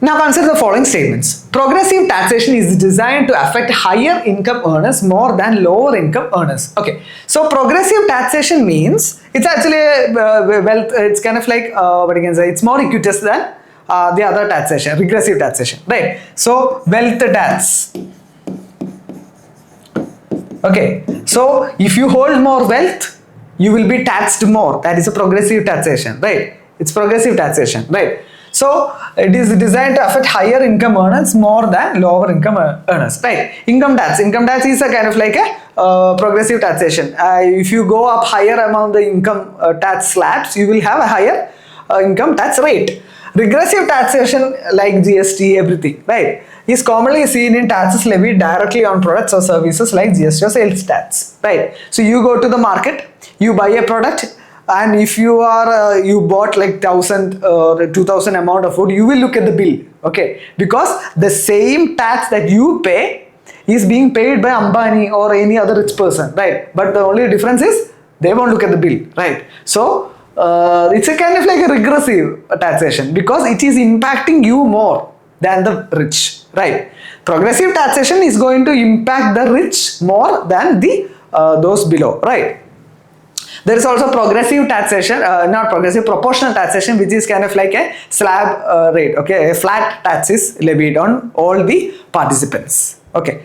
Now consider the following statements. Progressive taxation is designed to affect higher income earners more than lower income earners. Okay, so progressive taxation means it's actually wealth. It's kind of like what you can say. It's more equitous than the other taxation, regressive taxation, right? So wealth tax. Okay, so if you hold more wealth, you will be taxed more. That is a progressive taxation, right? It's progressive taxation, right? So it is designed to affect higher income earners more than lower income earners, right? Income tax is a kind of like a progressive taxation. If you go up higher among the income tax slabs, you will have a higher income tax rate. Regressive taxation like GST, everything, right, is commonly seen in taxes levied directly on products or services like GST or sales tax, right? So you go to the market, you buy a product, and if you are you bought like 1,000 or 2,000 amount of food, you will look at the bill, okay, because the same tax that you pay is being paid by Ambani or any other rich person, right? But the only difference is they won't look at the bill, right? So it's a kind of like a regressive taxation because it is impacting you more than the rich, right? Progressive taxation is going to impact the rich more than the those below, right? There is also progressive taxation, not progressive, proportional taxation, which is kind of like a slab rate, okay, a flat tax is levied on all the participants, okay.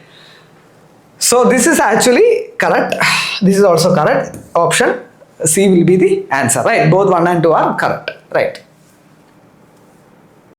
So this is actually correct, this is also correct, option C will be the answer, right? Both 1 and 2 are correct, right?